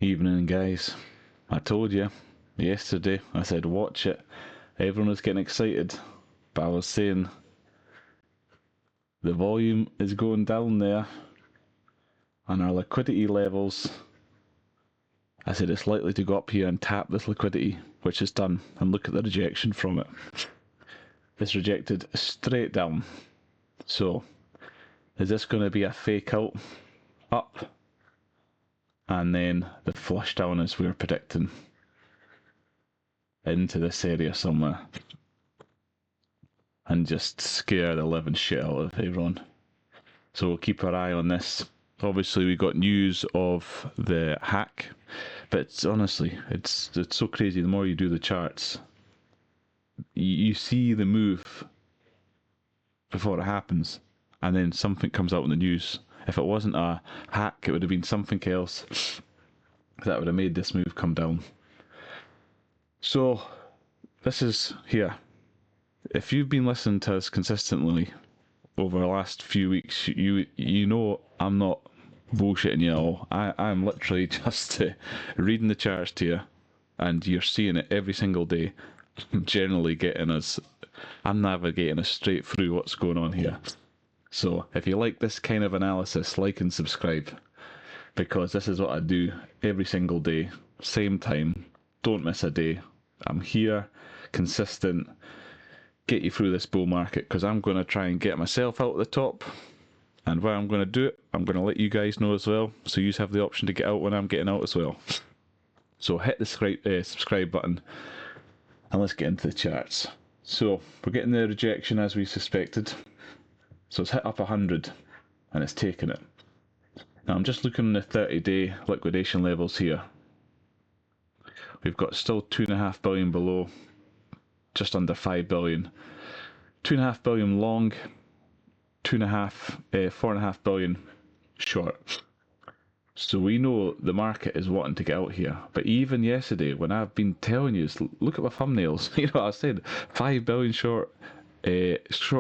Evening, guys. I told you yesterday, I said watch it. Everyone was getting excited, but I was saying the volume is going down there and our liquidity levels. I said it's likely to go up here and tap this liquidity, which is done, and look at the rejection from it. It's rejected straight down. So, is this going to be a fake out up? And then the flush down as we were predicting into this area somewhere and just scare the living shit out of everyone. So we'll keep our eye on this. Obviously we got news of the hack, but it's so crazy. The more you do the charts, you see the move before it happens, and then something comes out in the news. If it wasn't a hack, it would have been something else that would have made this move come down. So this is here. If you've been listening to us consistently over the last few weeks, you know I'm not bullshitting you at all. I'm literally just reading the charts to you, and you're seeing it every single day. Generally I'm navigating us straight through what's going on here. So if you like this kind of analysis, like and subscribe, because this is what I do every single day, same time, don't miss a day. I'm here, consistent, get you through this bull market, because I'm going to try and get myself out at the top, and where I'm going to do it, I'm going to let you guys know as well, so you have the option to get out when I'm getting out as well. So hit the subscribe button, and let's get into the charts. So we're getting the rejection as we suspected. So it's hit up 100 and it's taken it. Now I'm just looking at the 30-day liquidation levels here. We've got still 2.5 billion below, just under 5 billion. 2.5 billion long, 4.5 billion short. So we know the market is wanting to get out here. But even yesterday, when I've been telling you, look at my thumbnails. You know what I said? 5 billion short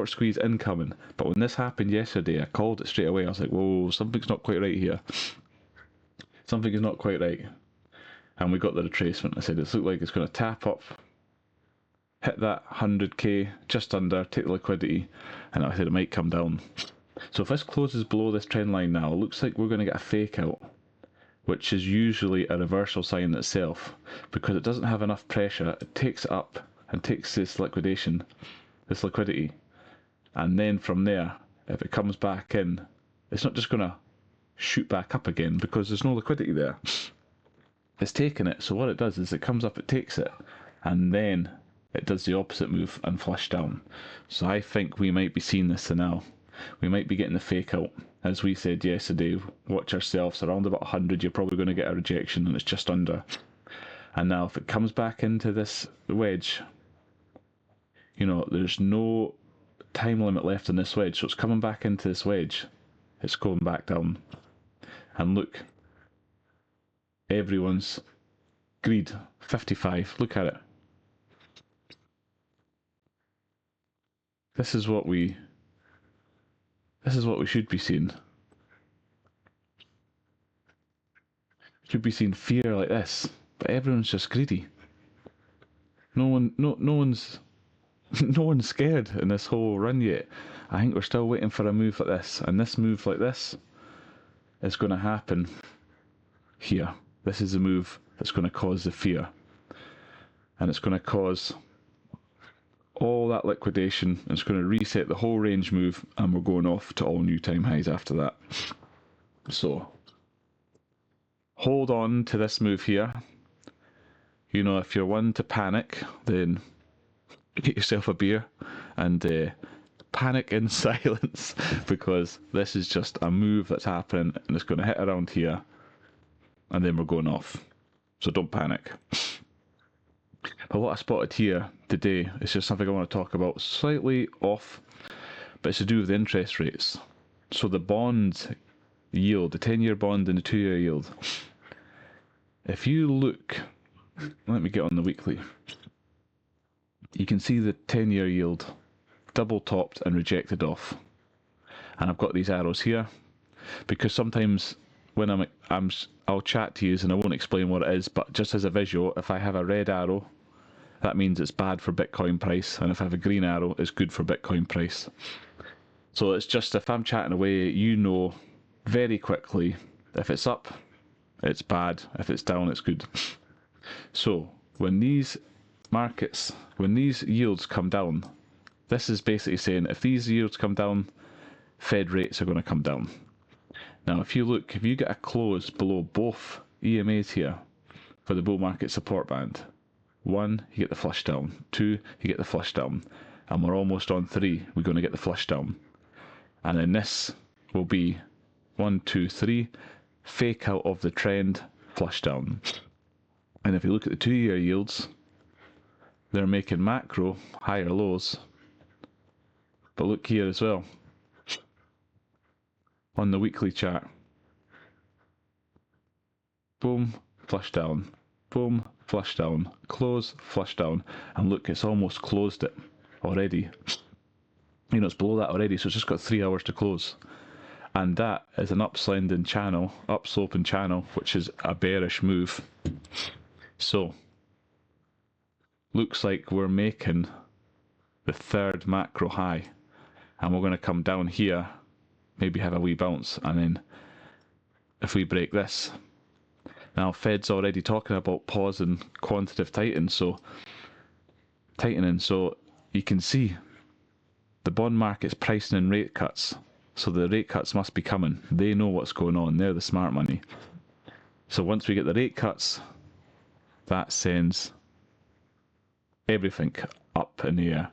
squeeze incoming. But when this happened yesterday, I called it straight away. I was like, whoa, something's not quite right here. Something is not quite right. And we got the retracement. I said, it looks like it's going to tap up, hit that 100k, just under, take the liquidity, and I said it might come down. So if this closes below this trend line now, it looks like we're going to get a fake out, which is usually a reversal sign itself, because it doesn't have enough pressure. It takes it up and takes this liquidity, and then from there, if it comes back in, it's not just going to shoot back up again because there's no liquidity there. It's taken it, so what it does is it comes up, it takes it, and then it does the opposite move and flush down. So I think we might be seeing this now. We might be getting the fake out. As we said yesterday, watch ourselves, around about 100 you're probably going to get a rejection, and it's just under. And now if it comes back into this wedge, you know, there's no time limit left in this wedge, so it's coming back into this wedge, it's going back down. And look, everyone's greed, 55, look at it. This is what we should be seeing. Should be seeing fear like this, but everyone's just greedy. No one's scared in this whole run yet. I think we're still waiting for a move like this, and this move like this is going to happen here. This is the move that's going to cause the fear, and it's going to cause all that liquidation, and it's going to reset the whole range move, and we're going off to all new time highs after that. So hold on to this move here. You know, if you're one to panic, then get yourself a beer and panic in silence, because this is just a move that's happening and it's going to hit around here and then we're going off. So don't panic. But what I spotted here today is just something I want to talk about, slightly off, but it's to do with the interest rates. So the bond yield, the 10-year bond and the 2-year yield. If you look, let me get on the weekly. You can see the 10-year yield double topped and rejected off. And I've got these arrows here because sometimes when I'll chat to you and I won't explain what it is, but just as a visual, if I have a red arrow, that means it's bad for Bitcoin price, and if I have a green arrow, it's good for Bitcoin price. So it's just, if I'm chatting away, you know very quickly, if it's up, it's bad, if it's down, it's good. So when these yields come down, this is basically saying if these yields come down, Fed rates are going to come down. Now if you get a close below both EMAs here for the bull market support band, 1, you get the flush down, 2, you get the flush down, and we're almost on 3, we're going to get the flush down. And then this will be 1, 2, 3, fake out of the trend, flush down. And if you look at the 2-year yields, they're making macro higher lows. But look here as well, on the weekly chart. Boom, flush down. Boom, flush down. Close, flush down. And look, it's almost closed it already. You know, it's below that already, so it's just got 3 hours to close. And that is an upsloping channel, which is a bearish move. So, looks like we're making the 3rd macro high. And we're going to come down here, maybe have a wee bounce, and then if we break this. Now, Fed's already talking about pausing quantitative tightening, so you can see the bond market's pricing in rate cuts. So the rate cuts must be coming. They know what's going on. They're the smart money. So once we get the rate cuts, that sends everything up in the air.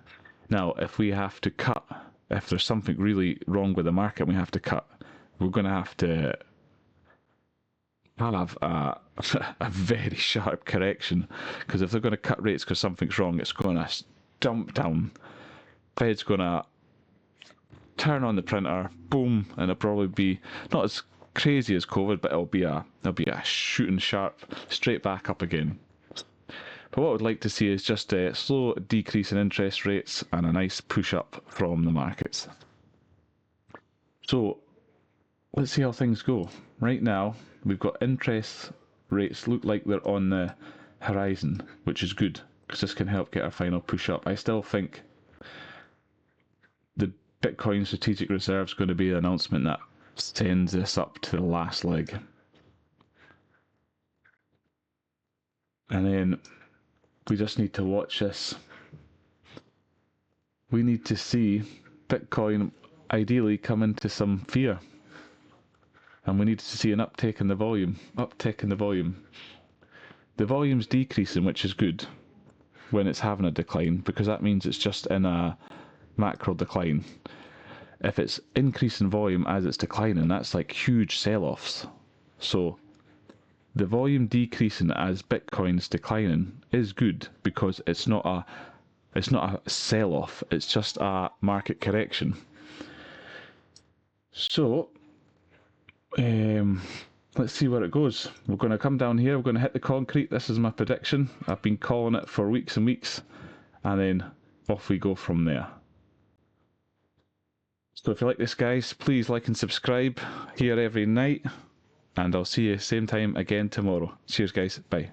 Now, if we have to cut, if there's something really wrong with the market and we have to cut, we're going to have to have a very sharp correction, because if they're going to cut rates because something's wrong, it's going to dump down. Fed's going to turn on the printer, boom, and it'll probably be not as crazy as COVID, but it'll be a shooting sharp straight back up again. But what I would like to see is just a slow decrease in interest rates and a nice push up from the markets. So let's see how things go. Right now, we've got interest rates look like they're on the horizon, which is good, because this can help get our final push up. I still think the Bitcoin Strategic Reserve is going to be the announcement that sends this up to the last leg. And then we just need to watch this. We need to see Bitcoin ideally come into some fear. And we need to see an uptick in the volume. The volume's decreasing, which is good when it's having a decline, because that means it's just in a macro decline. If it's increasing volume as it's declining, that's like huge sell-offs. So the volume decreasing as Bitcoin's declining is good, because it's not a sell-off, it's just a market correction. So let's see where it goes. We're going to come down here, we're going to hit the concrete. This is my prediction. I've been calling it for weeks and weeks, and then off we go from there. So if you like this, guys, please like and subscribe here every night, and I'll see you same time again tomorrow. Cheers, guys. Bye.